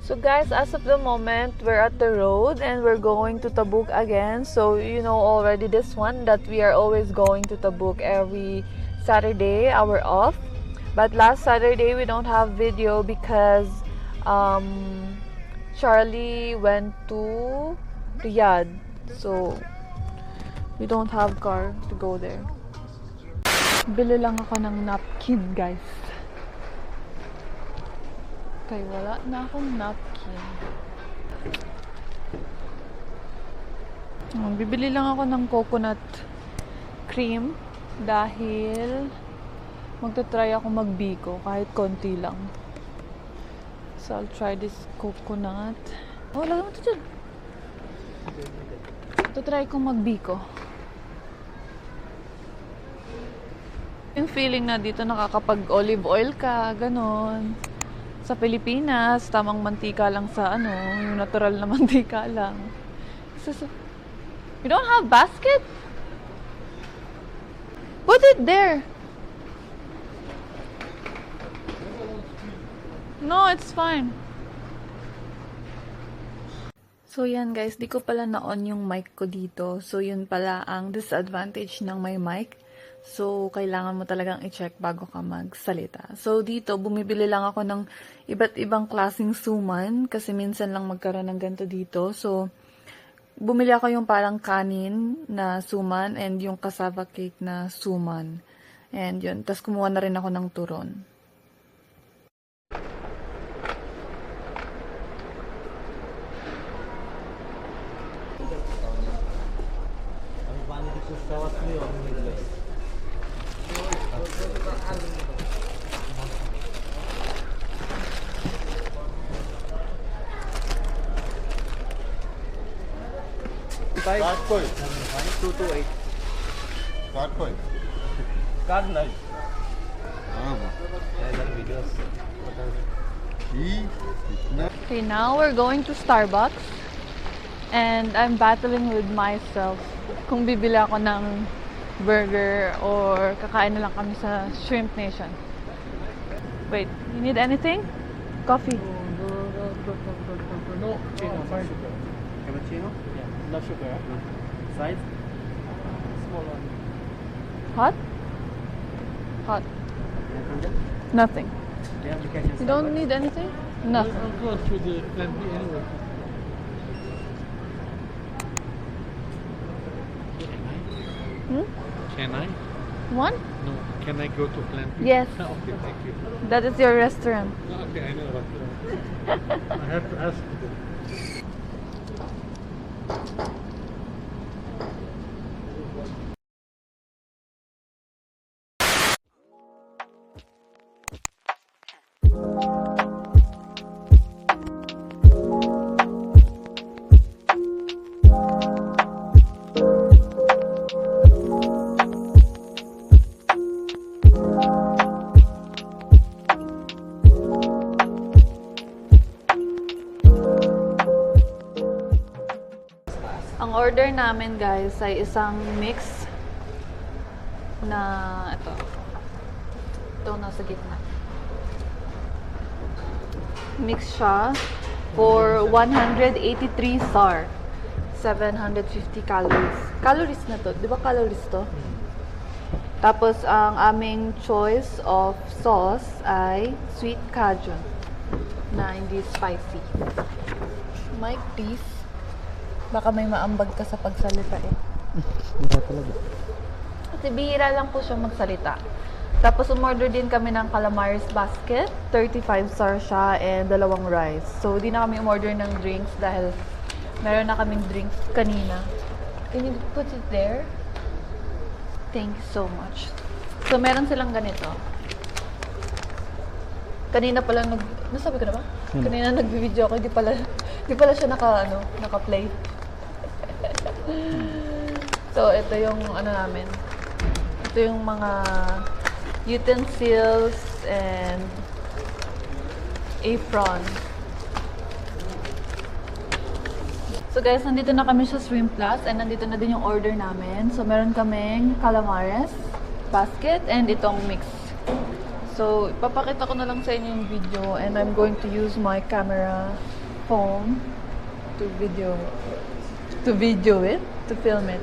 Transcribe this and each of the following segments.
So guys, as of the moment, we're at the road and we're going to Tabuk again. So you know already this one that we are always going to Tabuk every Saturday, our off. But last Saturday we don't have video because Charlie went to Riyadh. So we don't have car to go there. Bili lang ako ng napkin, guys. Kaya wala na akong napkin. Bibili lang ako ng coconut cream dahil magta-try ako magbiko kahit konti lang. So I'll try this coconut. Oh, lagay mo ito dyan. Try kong magbiko. Yung feeling na dito nakakapag olive oil ka, ganon. Sa Pilipinas, tamang mantika lang sa yung natural na mantika lang. So, you don't have basket? Put it there. No, it's fine. So yan guys, di ko pala na-on yung mic ko dito. So yun pala ang disadvantage ng may mic. So kailangan mo talagang i-check bago ka magsalita. So dito, bumibili lang ako ng iba't ibang klaseng suman kasi minsan lang magkaroon ng ganito dito. So bumili ako yung parang kanin na suman and yung cassava cake na suman. And yun, tas kumuha na rin ako ng turon. Card coin. 228. Card coin. Card live. videos. Okay, now we're going to Starbucks. And I'm battling with myself kung bibili ako ng burger or kakain na lang kami sa Shrimp Nation. Wait, you need anything? Coffee. No, cappuccino. Cappuccino? Yeah, no sugar. Size? Small one. Hot? Hot. Nothing. Yeah, we can use You don't need anything? Nothing. I'll go through the plan B anyway. Can I? One? No. Can I go to plan B? Yes. Okay, thank you. That is your restaurant. Okay, I know what I have to ask them. Ang order namin guys ay isang mix na ito. Ito nasa gitna. Mix siya for 183 SAR. 750 calories. Calories na to. Di ba calories to? Tapos ang aming choice of sauce ay sweet Cajun na hindi spicy. Mike, please. Baka may maambag ka sa pagsalita eh. Hindi talaga. Kasi bihira lang po siya magsalita. Tapos umorder din kami ng calamaris basket. 35 SAR siya and 2 rice. So di na kami umorder ng drinks dahil meron na kaming drinks kanina. Can you put it there? Thank you so much. So meron silang ganito. Kanina pala nasabi ko na ba? Kanina nag-video ako, di pala siya naka-play. So, ito yung namin. Ito yung mga utensils and apron. So guys, nandito na kami sa Swim Plus and nandito na din yung order namin. So, meron kaming calamares, basket, and itong mix. So, ipapakita ko na lang sa inyo yung video and I'm going to use my camera phone to video it, to film it.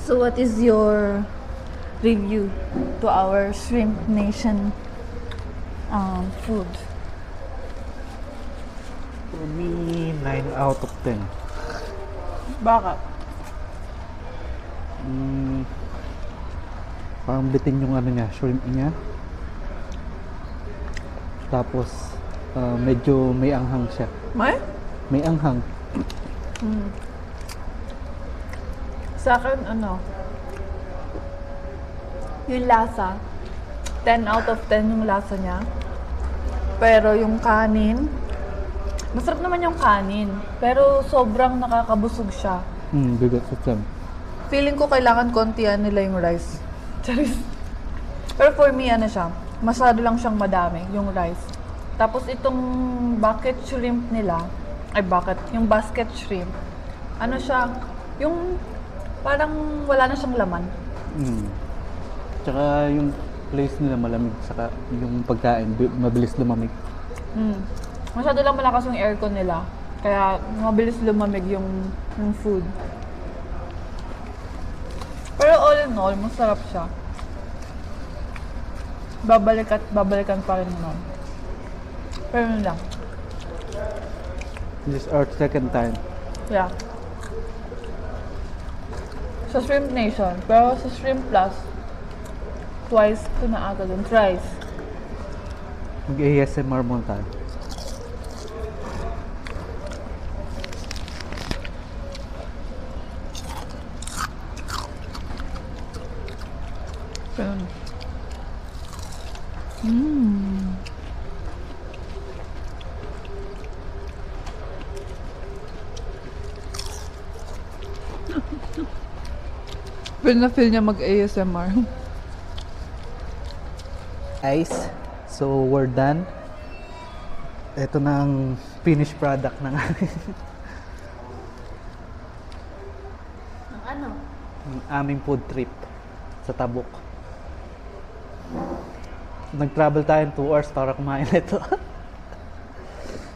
So what is your review to our Shrimp Nation food? For me, 9 out of 10. Bakit? Parang bitin yung ano niya, shrimp niya. Tapos, medyo may anghang siya. May? May anghang. Sa akin, yung lasa, 10 out of 10 yung lasa niya. Pero yung kanin, masarap naman yung kanin. Pero sobrang nakakabusog siya. Bigat sa tiyan. Feeling ko kailangan kontian nila yung rice. Charis. Pero for me, siya, masyado lang siyang madami, yung rice. Tapos itong bucket shrimp nila, yung basket shrimp, siya, yung parang wala na siyang laman. Tsaka yung place nila malamig, saka yung pagkain mabilis lumamig. Masyado lang malakas yung aircon nila. Kaya mabilis lumamig yung food. Pero all in all, masarap siya. Babalikan pa rin naman. Pero yun lang. This is our second time. Yeah. Sa Shrimp Nation. Pero sa Shrimp Plus, twice ko na agad dun. Thrice. Mag-ASMR muna tayo. Pero Feel na feel niya mag-ASMR. Guys, so we're done. Ito na ang finished product ng aming food trip sa Tabuk. Nag-travel tayo ng 2 hours para kumain nito.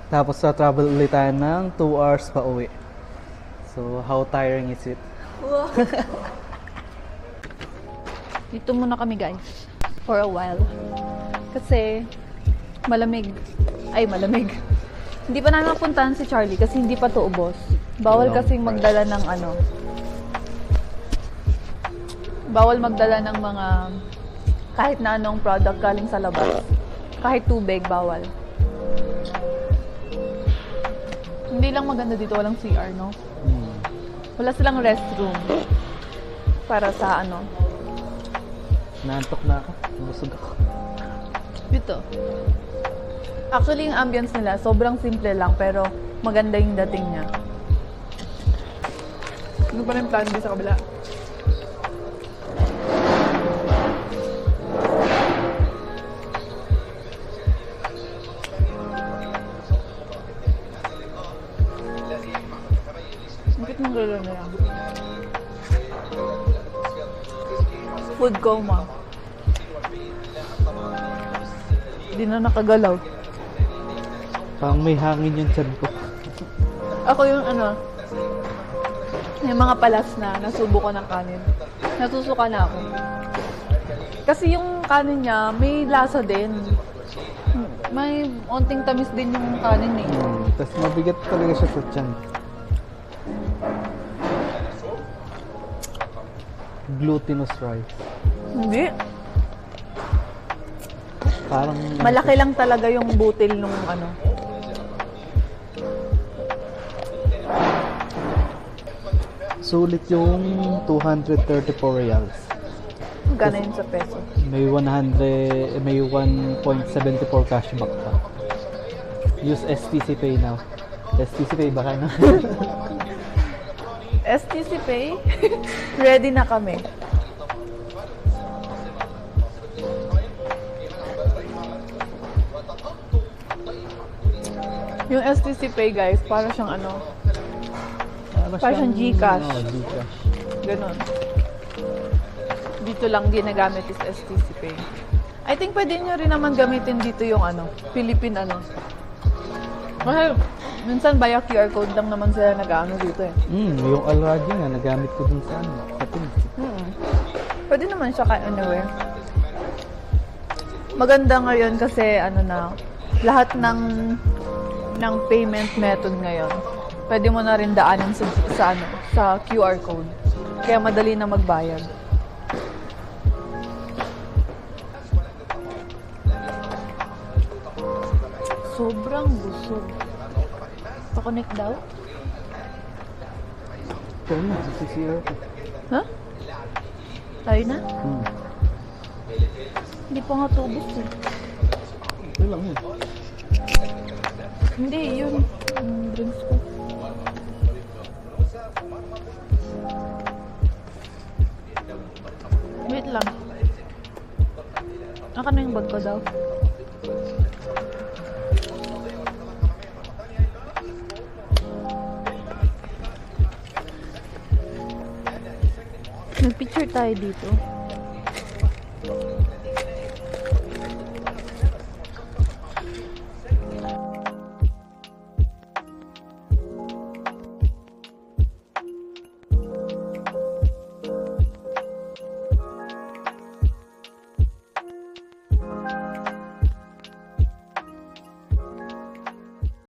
Tapos sa travel ulit tayo ng 2 hours pa uwi. So how tiring is it? Wow. Dito muna kami guys. For a while. Kasi malamig. Hindi pa namin mapuntahan si Charlie kasi hindi pa to ubos. Bawal kasing magdala ng bawal magdala ng mga kahit na anong product galing sa labas. Kahit tubig, bawal. Hindi lang maganda dito, walang CR, no? Wala silang restroom para sa Naantok na ako. Busog ako. Dito. Actually, yung ambience nila, sobrang simple lang, pero maganda yung dating niya. Ano pa rin plan sa kabila? Bakit mong gano'n na yan? Food coma. Hindi na nakagalaw. Parang may hangin yung tiyan ko. Ako yung yung mga palas na nasubo ko ng kanin. Natusuka na ako. Kasi yung kanin niya, may lasa din. May onting tamis din yung kanin eh. Tapos mabigat talaga siya sa tiyan. Glutinous rice. Hindi. Parang Malaki lang talaga yung butil nung Sulit yung 234 reals. Magkano yun sa peso? May 1.74 cashback pa. Use STC Pay now. STC Pay baka na. STC Pay, ready na kami. Yung STC Pay guys, para siyang ano, para siyang GCash. GCash. Ganon. Dito lang ginagamit is STC Pay. I think pwede nyo rin naman gamitin dito yung ano, Philippine ano. Kasi minsan via QR code lang naman sila nag-ano dito eh. Yung Alraji nga, nagamit ko dun sa ano, Katin. Pwede naman siya kahit anywhere. Maganda ngayon kasi ano na, lahat ng payment method ngayon, pwede mo na rin daanin sa QR code. Kaya madali na magbayad. Sobrang busog. Pa-connect daw? Ito na, CCR ko. Ha? Tayo na? Hmm. Hindi pa nga tubos eh. Ito lang yun. Hindi, yun. Yung drinks ko. Wait lang. Naka na yung bag ko daw. Nag-picture tayo dito.